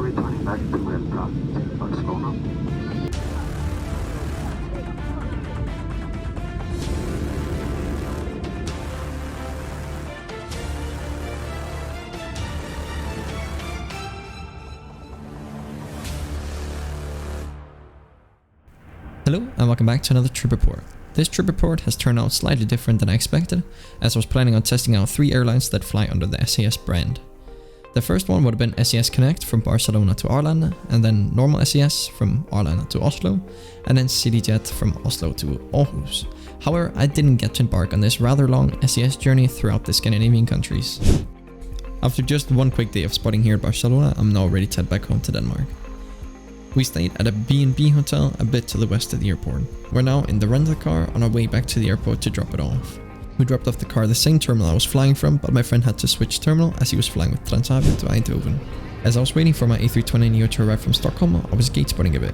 returning back to Aircraft Barcelona. Hello and welcome back to another trip report. This trip report has turned out slightly different than I expected, as I was planning on testing out 3 airlines that fly under the SAS brand. The first one would have been SAS Connect from Barcelona to Arlanda, and then normal SAS from Arlanda to Oslo, and then CityJet from Oslo to Aarhus. However, I didn't get to embark on this rather long SAS journey throughout the Scandinavian countries. After just one quick day of spotting here at Barcelona, I'm now ready to head back home to Denmark. We stayed at a B&B hotel a bit to the west of the airport. We're now in the rental car on our way back to the airport to drop it off. We dropped off the car at the same terminal I was flying from, but my friend had to switch terminal as he was flying with Transavia to Eindhoven. As I was waiting for my A320neo to arrive from Stockholm, I was Gatespotting a bit.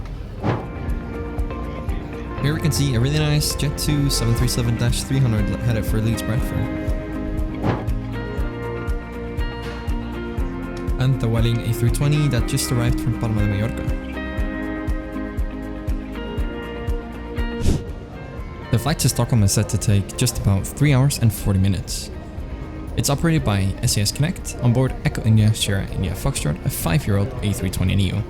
Here we can see a really nice Jet2 737-300 headed for Leeds Bradford. And the Welling A320 that just arrived from Palma de Mallorca. The flight to Stockholm is set to take just about 3 hours and 40 minutes. It's operated by SAS Connect, Onboard Echo India Sierra India Foxtrot, a 5-year-old A320neo.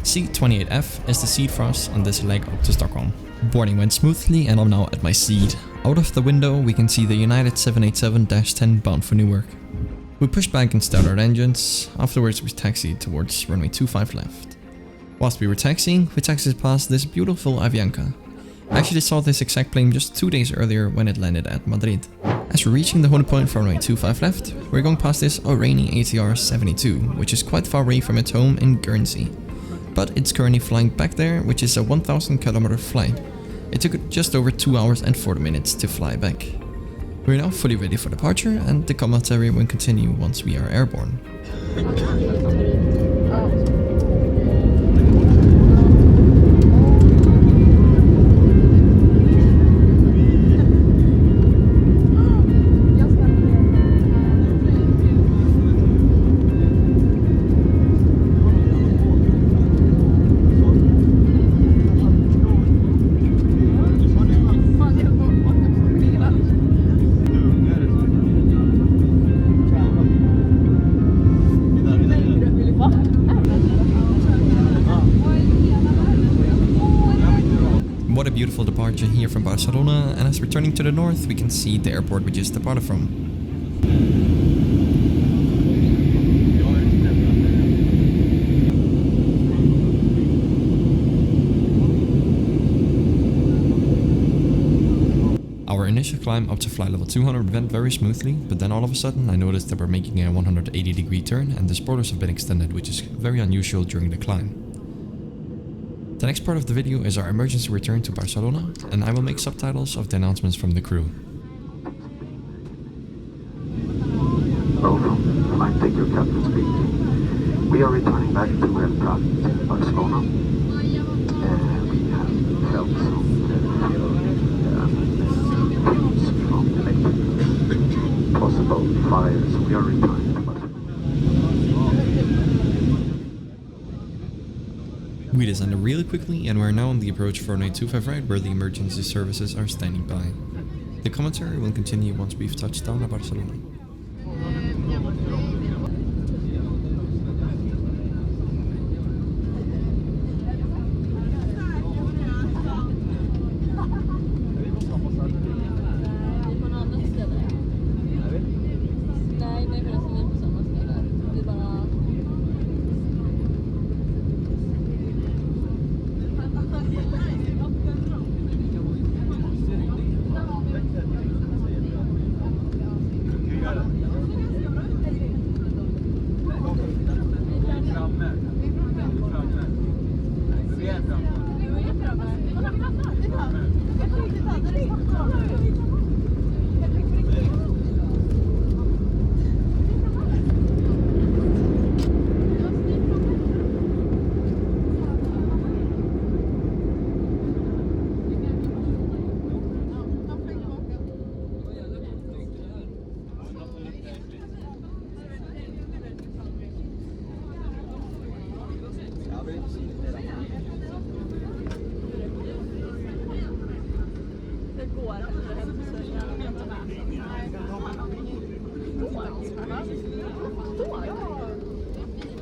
C28F is the seat for us on this leg up to Stockholm. Boarding went smoothly and I'm now at my seat. Out of the window we can see the United 787-10 bound for Newark. We pushed back and started our engines. Afterwards we taxied towards runway 25 left. Whilst we were taxiing, we taxied past this beautiful Avianca. I actually saw this exact plane just 2 days earlier when it landed at Madrid. As we're reaching the holding point for runway 25 left, we're going past this rainy ATR 72, which is quite far away from its home in Guernsey. But it's currently flying back there, which is a 1000 kilometer flight. It took just over 2 hours and 40 minutes to fly back. We're now fully ready for departure, and the commentary will continue once we are airborne. What a beautiful departure here from Barcelona, and as we're turning to the north we can see the airport we just departed from. Our initial climb up to flight level 200 went very smoothly, but then all of a sudden I noticed that we're making a 180-degree turn and the spoilers have been extended, which is very unusual during the climb. The next part of the video is our emergency return to Barcelona, and I will make subtitles of the announcements from the crew. Welcome, flight deck your captain speaking. We are returning back to Aircraft Barcelona. We have felt some from possible fires. We are returning to Barcelona. We descended really quickly and we're now on the approach for runway 25 right where the emergency services are standing by. The commentary will continue once we've touched down at Barcelona.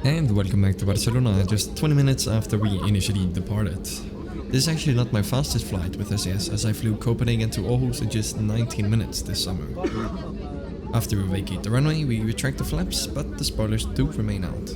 And welcome back to Barcelona, just 20 minutes after we initially departed. This is actually not my fastest flight with SAS, as I flew Copenhagen to Aarhus in just 19 minutes this summer. After we vacate the runway, we retract the flaps, but the spoilers do remain out.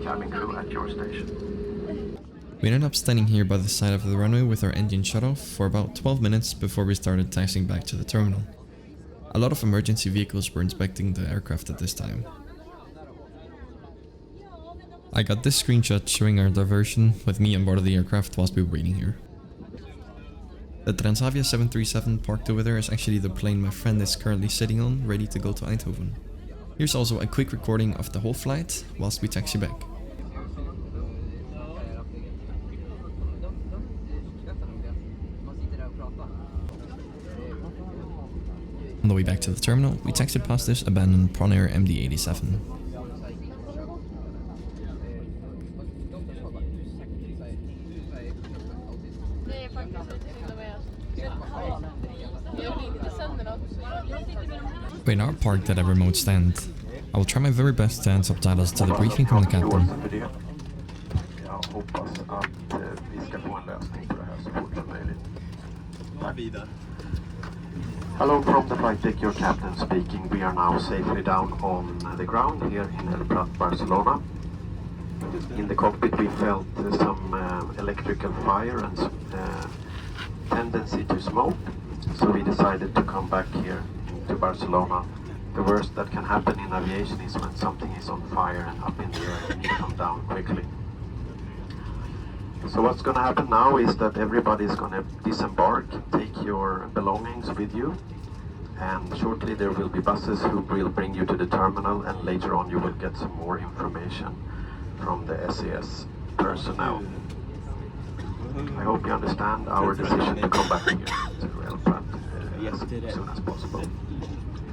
Cabin crew at your station. We ended up standing here by the side of the runway with our engine shut off for about 12 minutes before we started taxiing back to the terminal. A lot of emergency vehicles were inspecting the aircraft at this time. I got this screenshot showing our diversion with me on board of the aircraft whilst we were waiting here. The Transavia 737 parked over there is actually the plane my friend is currently sitting on, ready to go to Eindhoven. Here's also a quick recording of the whole flight whilst we taxi back. On the way back to the terminal, we taxied past this abandoned Pronair MD-87. We're now parked at a remote stand. I will try my very best to add subtitles to the briefing from the captain. Hello from the flight deck, your captain speaking. We are now safely down on the ground here in Aircraft Barcelona. In the cockpit we felt some electrical fire and tendency to smoke, so we decided to come back here to Barcelona. The worst that can happen in aviation is when something is on fire and up in the air and you come down quickly. So what's going to happen now is that everybody is going to disembark, take your belongings with you, and shortly there will be buses who will bring you to the terminal, and later on you will get some more information from the SAS personnel. I hope you understand our decision to come back here to Aircraft as soon as possible.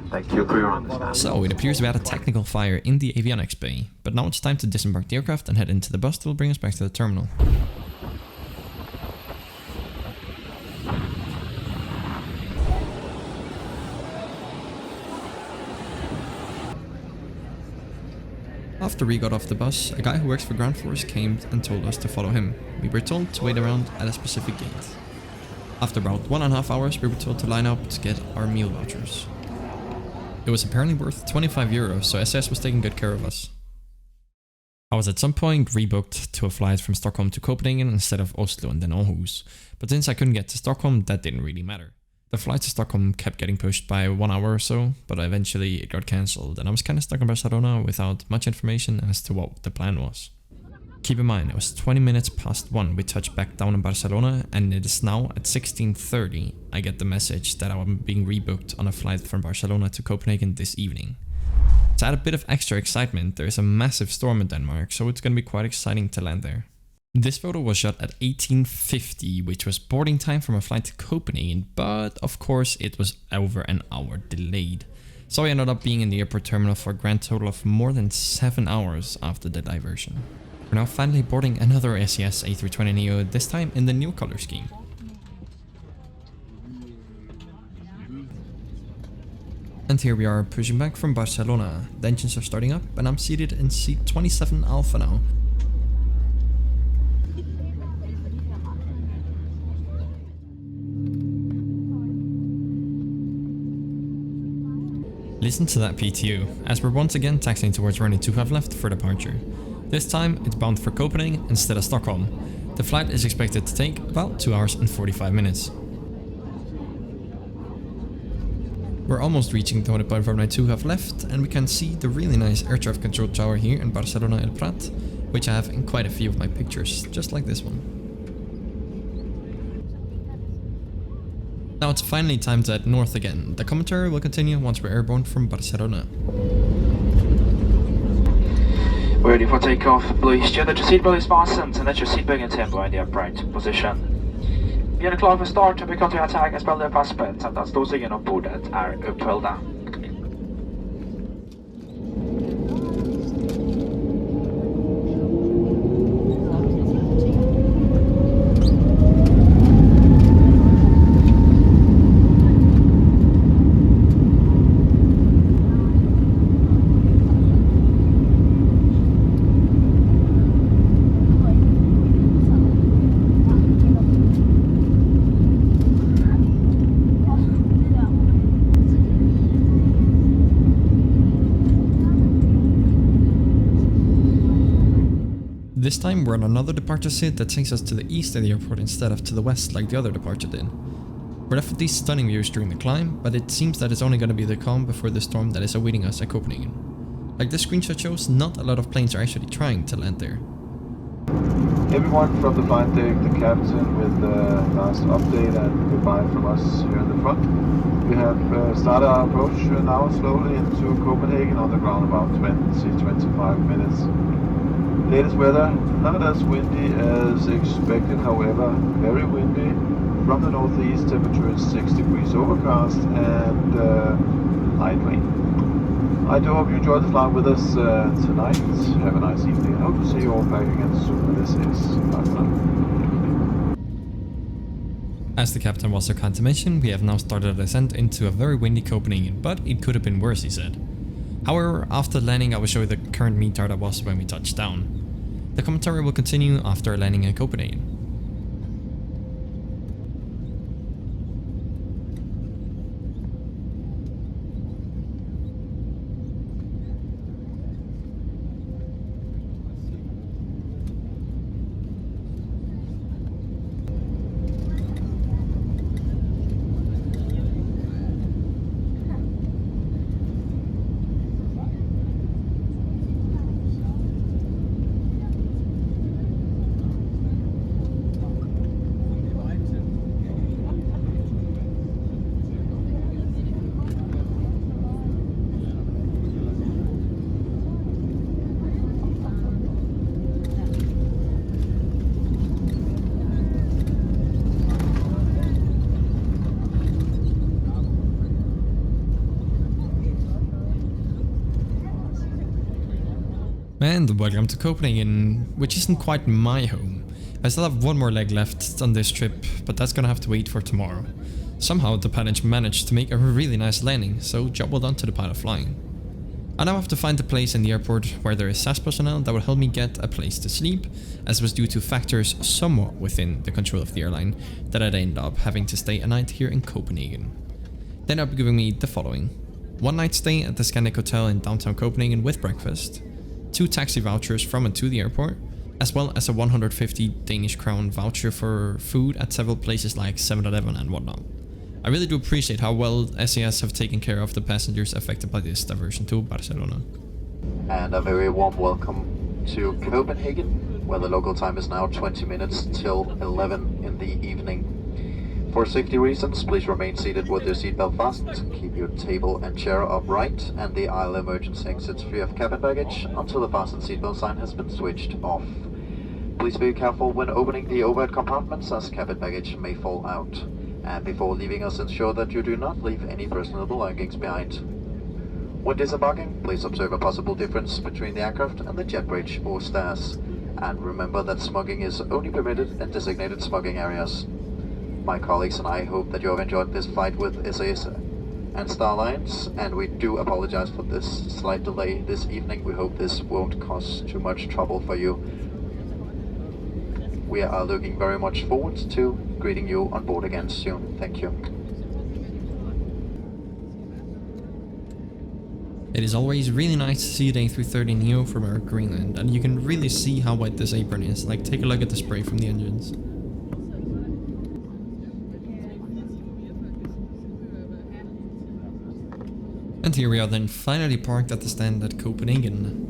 Thank you for your understanding. So, it appears we had a technical fire in the avionics bay, but now it's time to disembark the aircraft and head into the bus that will bring us back to the terminal. After we got off the bus, a guy who works for Ground Force came and told us to follow him. We were told to wait around at a specific gate. After about 1.5 hours, we were told to line up to get our meal vouchers. It was apparently worth 25 euros, so SAS was taking good care of us. I was at some point rebooked to a flight from Stockholm to Copenhagen instead of Oslo and then Aarhus, but since I couldn't get to Stockholm, that didn't really matter. The flight to Stockholm kept getting pushed by 1 hour or so, but eventually it got cancelled and I was kinda stuck in Barcelona without much information as to what the plan was. Keep in mind, it was 20 minutes past 1 we touched back down in Barcelona, and it is now at 16:30 I get the message that I'm being rebooked on a flight from Barcelona to Copenhagen this evening. To add a bit of extra excitement, there is a massive storm in Denmark, so it's gonna be quite exciting to land there. This photo was shot at 18:50, which was boarding time from a flight to Copenhagen, but of course it was over an hour delayed. So I ended up being in the airport terminal for a grand total of more than 7 hours after the diversion. We're now finally boarding another SAS A320neo, this time in the new color scheme. And here we are pushing back from Barcelona. The engines are starting up and I'm seated in seat 27 Alpha now. Listen to that PTU, as we're once again taxiing towards runway 2 have left for departure. This time it's bound for Copenhagen instead of Stockholm. The flight is expected to take about 2 hours and 45 minutes. We're almost reaching the only point runway 2 have left, and we can see the really nice air traffic control tower here in Barcelona El Prat, which I have in quite a few of my pictures, just like this one. Now it's finally time to head north again. The commentary will continue once we're airborne from Barcelona. We're ready for takeoff. Please ensure that your seatbelt is fastened and that your seatbelt is held by the upright position. Gör dig klar för start och bekant att tagga spelade passport samt att ståsigen ombordet är uppfällda. This time we're on another departure seat that takes us to the east of the airport instead of to the west like the other departure did. We're left with these stunning views during the climb, but it seems that it's only going to be the calm before the storm that is awaiting us at Copenhagen. Like this screenshot shows, not a lot of planes are actually trying to land there. Everyone from the flight deck, the captain with the last update and goodbye from us here in the front. We have started our approach now slowly into Copenhagen on the ground about 20-25 minutes. Latest weather, not as windy as expected, however, very windy. From the northeast, temperature is 6 degrees overcast and light rain. I do hope you enjoyed the flight with us tonight. Have a nice evening. I hope to see you all back again soon. This is bye for now. As the captain was so kind to mention, we have now started a descent into a very windy Copenhagen, but it could have been worse, he said. However, after landing I will show you the current METAR that was when we touched down. The commentary will continue after landing in Copenhagen. And welcome to Copenhagen, which isn't quite my home. I still have one more leg left on this trip, but that's gonna have to wait for tomorrow. Somehow the pilot managed to make a really nice landing, so job well done to the pilot flying. I now have to find a place in the airport where there is SAS personnel that will help me get a place to sleep, as was due to factors somewhat within the control of the airline that I'd end up having to stay a night here in Copenhagen. They ended up giving me the following: 1 night stay at the Scandic Hotel in downtown Copenhagen with breakfast, 2 taxi vouchers from and to the airport, as well as a 150 Danish crown voucher for food at several places like 7-Eleven and whatnot. I really do appreciate how well SAS have taken care of the passengers affected by this diversion to Barcelona. And a very warm welcome to Copenhagen, where the local time is now 20 minutes till 11 in the evening. For safety reasons, please remain seated with your seatbelt fastened, keep your table and chair upright, and the aisle emergency exits free of cabin baggage until the fasten seatbelt sign has been switched off. Please be careful when opening the overhead compartments, as cabin baggage may fall out. And before leaving us, ensure that you do not leave any personal belongings behind. When disembarking, please observe a possible difference between the aircraft and the jet bridge or stairs. And remember that smoking is only permitted in designated smoking areas. My colleagues and I hope that you have enjoyed this flight with SAS and Starlines, and we do apologize for this slight delay this evening. We hope this won't cause too much trouble for you. We are looking very much forward to greeting you on board again soon. Thank you. It is always really nice to see the A330neo from AirGreenland, and you can really see how wet this apron is. Like, take a look at the spray from the engines. And here we are then, finally parked at the stand at Copenhagen.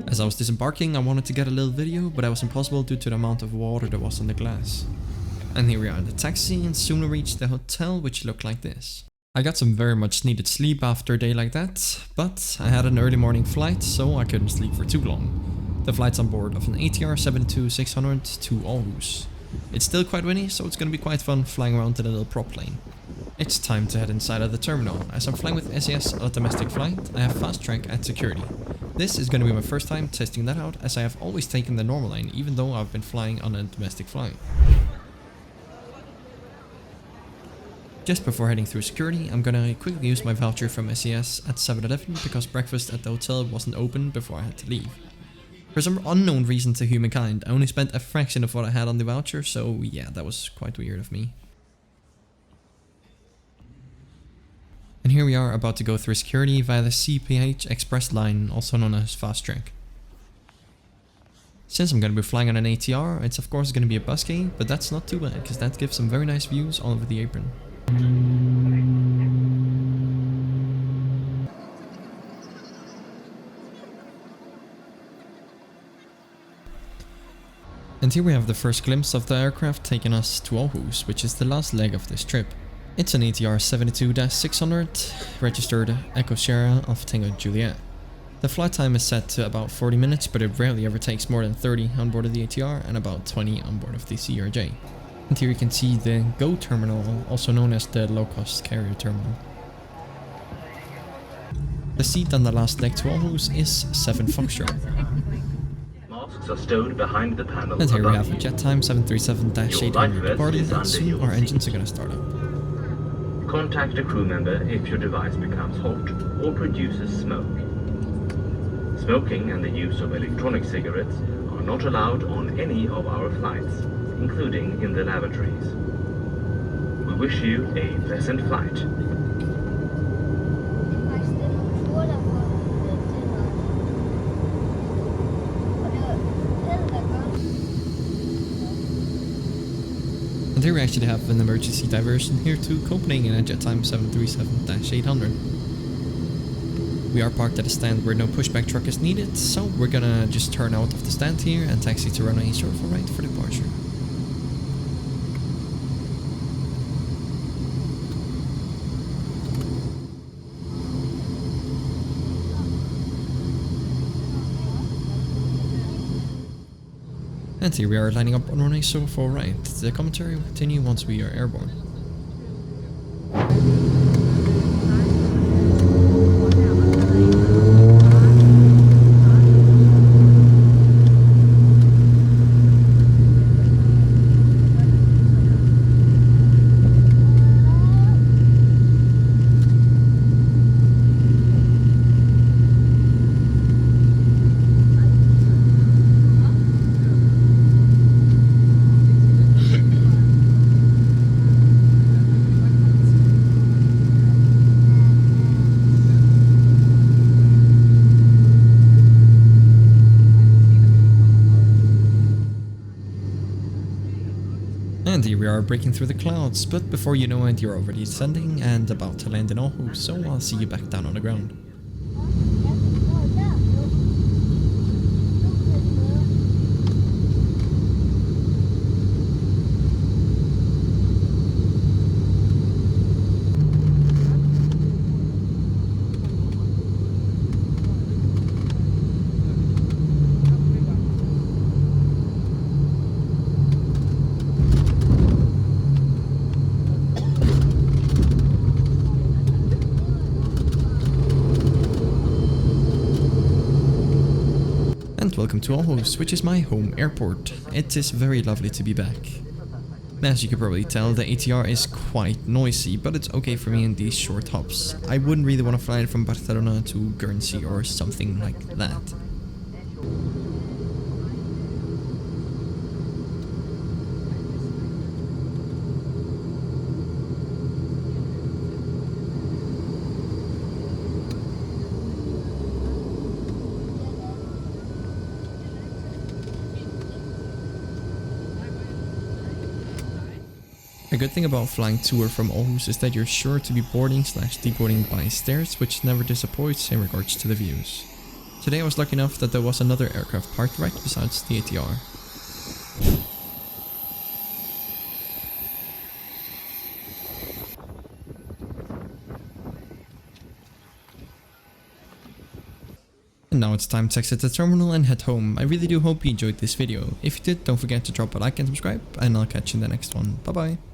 As I was disembarking, I wanted to get a little video, but that was impossible due to the amount of water that was on the glass. And here we are in the taxi, and soon we reached the hotel, which looked like this. I got some very much needed sleep after a day like that, but I had an early morning flight, so I couldn't sleep for too long. The flight's on board of an ATR 72600 to Aarhus. It's still quite windy, so it's gonna be quite fun flying around in a little prop plane. It's time to head inside of the terminal. As I'm flying with SAS a domestic flight, I have fast track at security. This is gonna be my first time testing that out, as I have always taken the normal line, even though I've been flying on a domestic flight. Just before heading through security, I'm gonna quickly use my voucher from SAS at 7-Eleven because breakfast at the hotel wasn't open before I had to leave. For some unknown reason to humankind, I only spent a fraction of what I had on the voucher, so yeah, that was quite weird of me. And here we are about to go through security via the CPH Express line, also known as Fast Track. Since I'm going to be flying on an ATR, it's of course going to be a Busgate, but that's not too bad, because that gives some very nice views all over the apron. And here we have the first glimpse of the aircraft taking us to Aarhus, which is the last leg of this trip. It's an ATR 72-600, registered Echo Sierra of Tango Juliet. The flight time is set to about 40 minutes, but it rarely ever takes more than 30 on board of the ATR and about 20 on board of the CRJ. And here you can see the GO terminal, also known as the low-cost carrier terminal. The seat on the last leg to Aarhus is 7 Foxtrot. Masks are stowed behind the panel. And here we have a Jettime 737-800 departing, and soon our engines are gonna start up. Contact a crew member if your device becomes hot or produces smoke. Smoking and the use of electronic cigarettes are not allowed on any of our flights, including in the lavatories. We wish you a pleasant flight. And here we actually have an emergency diversion here to Copenhagen at Jettime 737-800. We are parked at a stand where no pushback truck is needed, so we're gonna just turn out of the stand here and taxi to runway 04 right for departure. And here we are lining up on runway 04 right. The commentary will continue once we are airborne. And here we are breaking through the clouds, but before you know it, you're already descending and about to land in Aarhus, so I'll see you back down on the ground. And welcome to Aarhus, which is my home airport. It is very lovely to be back. As you can probably tell, the ATR is quite noisy, but it's okay for me in these short hops. I wouldn't really want to fly it from Barcelona to Guernsey or something like that. A good thing about flying to or from Aarhus is that you're sure to be boarding/deboarding by stairs, which never disappoints in regards to the views. Today I was lucky enough that there was another aircraft parked right besides the ATR. And now it's time to exit the terminal and head home. I really do hope you enjoyed this video. If you did, don't forget to drop a like and subscribe, and I'll catch you in the next one. Bye bye.